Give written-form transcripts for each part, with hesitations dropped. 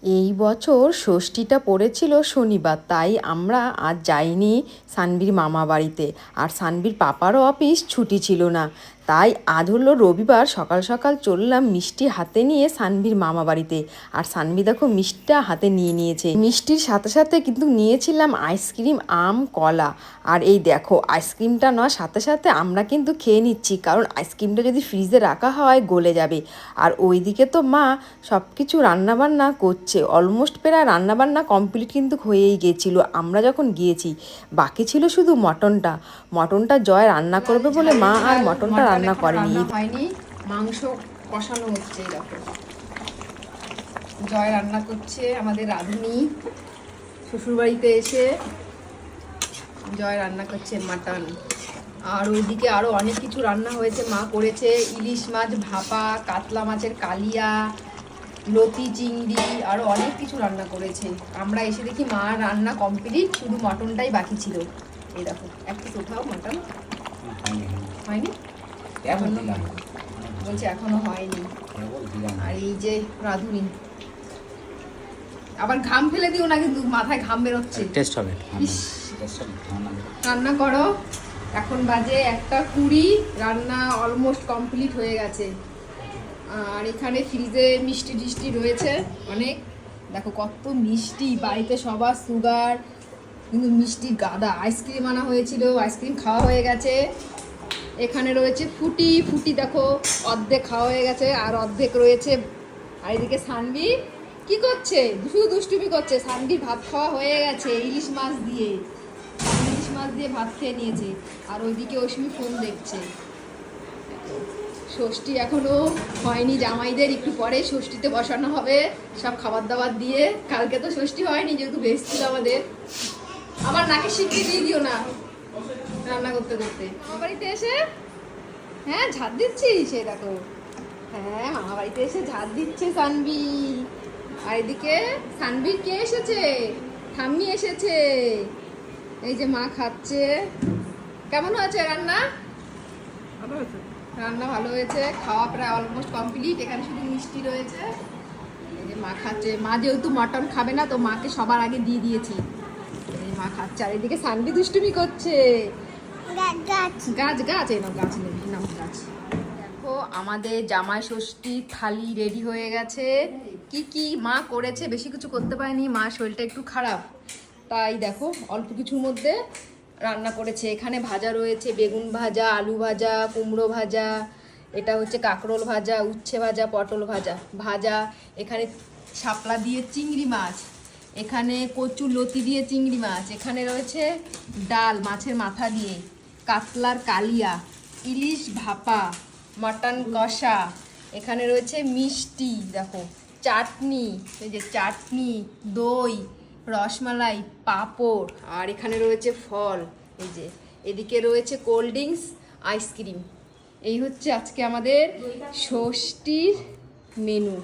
এই বছর ষষ্ঠীটা পড়েছিল শনিবার, তাই আমরা আজ যাইনি সানবির মামা বাড়িতে। আর সানবির পাপারও অফিস ছুটি ছিল না, তাই আজ হলো রবিবার। সকাল সকাল চললাম মিষ্টি হাতে নিয়ে সানবির মামা বাড়িতে। আর সানবি দেখো মিষ্টিটা হাতে নিয়ে নিয়েছে। মিষ্টির সাথে সাথে কিন্তু নিয়েছিলাম আইসক্রিম, আম, কলা। আর এই দেখো আইসক্রিমটা নেওয়ার সাথে সাথে আমরা কিন্তু খেয়ে নিচ্ছি, কারণ আইসক্রিমটা যদি ফ্রিজে রাখা হয় গলে যাবে। আর ওইদিকে তো মা সব কিছু রান্নাবান্না করছে, অলমোস্ট প্রায় রান্নাবান্না কমপ্লিট কিন্তু হয়েই গিয়েছিলো আমরা যখন গিয়েছি। বাকি ছিল শুধু মটনটা জয় রান্না করবে বলে মা আর মটনটা রান্না করেনি। হয়নি, মাংস কষানো হচ্ছে। দেখো জয় রান্না করছে, আমাদের রাঁধুনি শ্বশুরবাড়িতে এসে জয় রান্না করছে মাটন। আর ওইদিকে আরও অনেক কিছু রান্না হয়েছে, মা করেছে ইলিশ মাছ ভাপা, কাতলা মাছের কালিয়া, লতি চিংড়ি, আরও অনেক কিছু রান্না করেছে। আমরা এসে দেখি মা রান্না কমপ্লিট, শুধু মটনটাই বাকি ছিল। এই দেখো একটু কোথাও মটন হয়নি, বলছে এখনো হয়নি। আর এই যে রাঁধুনি, আবার ঘাম ফেলে দিও না কিন্তু, মাথায় ঘাম বেরোচ্ছে। টেস্ট হবে, রান্না করো। এখন বাজে 1:20, রান্না অলমোস্ট কমপ্লিট হয়ে গেছে। আর এখানে ফ্রিজে মিষ্টি টিষ্টি রয়েছে অনেক। দেখো কত মিষ্টি, বাড়িতে সবার সুগার, কিন্তু মিষ্টির গাদা। আইসক্রিম আনা হয়েছিল, আইসক্রিম খাওয়া হয়ে গেছে। এখানে রয়েছে ফুটি দেখো অর্ধেক খাওয়া হয়ে গেছে, আর অর্ধেক রয়েছে। আর এদিকে সানবি কি করছে, শুধু দুষ্টুমি করছে। সানবির ভাত খাওয়া হয়ে গেছে ইলিশ মাছ দিয়ে ভাত খেয়ে নিয়েছে। আর ওইদিকে অশ্মি ফোন দেখছে। ষষ্ঠী এখনো হয়নি জামাইদের, একটু পরে ষষ্ঠীতে বসানো হবে সব খাবার দাবার দিয়ে। কালকে তো ষষ্ঠী হয়নি, যেহেতু বেশ ছিল আমাদের। আমার নাকে শিখিয়ে দিয়ে দিও না রান্না করতে করতে। মামা বাড়িতে এসে হ্যাঁ ঝাড় দিচ্ছি, সে দেখো। হ্যাঁ মামা বাড়িতে এসে ঝাড় দিচ্ছে সানবি। আর এদিকে সানবির কে এসেছে, ঠাম্মি এসেছে। এই যে মা খাচ্ছে। কেমন হয়েছে রান্না? রান্না ভালো হয়েছে, খাওয়া প্রায় অলমোস্ট কমপ্লিট। এখানে শুধু মিষ্টি রয়েছে। এই যে মা খাচ্ছে। মা যেহেতু মটন খাবে না, তো মাকে সবার আগে দিয়ে দিয়েছি। এই মা খাচ্ছে। আর এদিকে সানবি দুষ্টুমি করছে। গাছ এই নাও, গাছ নেই নাও গাছ। দেখো আমাদের জামাই ষষ্ঠীর থালি রেডি হয়ে গেছে। কি মা করেছে, বেশি কিছু করতে পারেনি, মা শরীরটা একটু খারাপ, তাই দেখো অল্প কিছুর মধ্যে রান্না করেছে। এখানে ভাজা রয়েছে, বেগুন ভাজা, আলু ভাজা, কুমড়ো ভাজা, এটা হচ্ছে কাঁকরোল ভাজা, উচ্ছে ভাজা, পটল ভাজা। এখানে শাপলা দিয়ে চিংড়ি মাছ, এখানে কচুর লতি দিয়ে চিংড়ি মাছ, এখানে রয়েছে ডাল মাছের মাথা দিয়ে, কাতলার কালিয়া, ইলিশ ভাপা, মটন কষা, এখানে রয়েছে মিষ্টি, দেখো চাটনি, এই যে চাটনি, দই, রসমালাই, পাঁপড়, আর এখানে রয়েছে ফল। এই যে এদিকে রয়েছে কোল্ড ড্রিঙ্কস, আইসক্রিম। এই হচ্ছে আজকে আমাদের ষষ্ঠীর মেনু।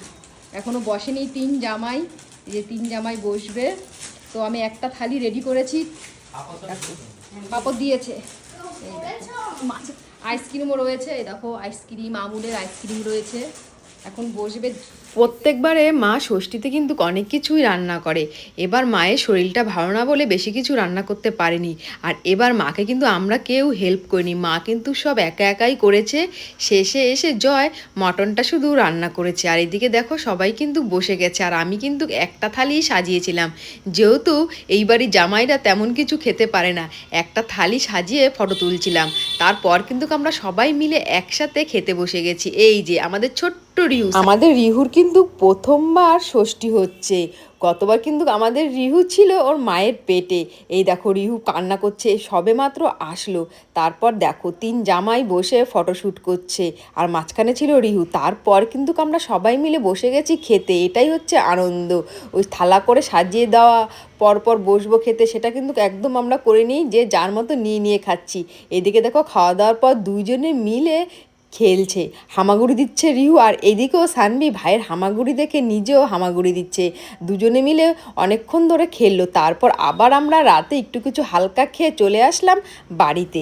এখনো বসেনি তিন জামাই, এই যে তিন জামাই বসবে। তো আমি একটা থালি রেডি করেছি, পাঁপড় দিয়েছে। আইসক্রিমও রয়েছে, এই দেখো আইসক্রিম, আমুলের আইসক্রিম রয়েছে। এখন বসবে। প্রত্যেকবারে মা ষষ্ঠীতে কিন্তু অনেক কিছুই রান্না করে। এবার মায়ের শরীরটা ভালো না বলে বেশি কিছু রান্না করতে পারেনি। আর এবার মাকে কিন্তু আমরা কেউ হেল্প করিনি, মা কিন্তু সব একা একাই করেছে। শেষে এসে জয় মটনটা শুধু রান্না করেছে। আর এদিকে দেখো সবাই কিন্তু বসে গেছে। আর আমি কিন্তু একটা থালি সাজিয়েছিলাম, যেহেতু এইবারই জামাইরা তেমন কিছু খেতে পারে না, একটা থালি সাজিয়ে ফটো তুলছিলাম। তারপর কিন্তু আমরা সবাই মিলে একসাথে খেতে বসে গেছি। এই যে আমাদের ছোট্ট রিহু, আমাদের রিহুর কিন্তু প্রথমবার ষষ্ঠী হচ্ছে। গতবার কিন্তু আমাদের রিহু ছিল ওর মায়ের পেটে। এই দেখো রিহু কান্না করছে, সবে মাত্র আসলো। তারপর দেখো তিন জামাই বসে ফটোশ্যুট করছে, আর মাঝখানে ছিল রিহু। তারপর কিন্তু আমরা সবাই মিলে বসে গেছি খেতে। এটাই হচ্ছে আনন্দ, ওই থালা করে সাজিয়ে দেওয়া, পরপর বসবো খেতে, সেটা কিন্তু একদম আমরা করে নিই যে যার মতো নিয়ে খাচ্ছি। এদিকে দেখো খাওয়া দাওয়ার পর দুইজনে মিলে খেলছে, হামাগুড়ি দিচ্ছে রিহু। আর এদিকেও সানবি ভাইয়ের হামাগুড়ি দেখে নিজেও হামাগুড়ি দিচ্ছে। দুজনে মিলে অনেকক্ষণ ধরে খেললো। তারপর আবার আমরা রাতে একটু কিছু হালকা খেয়ে চলে আসলাম বাড়িতে।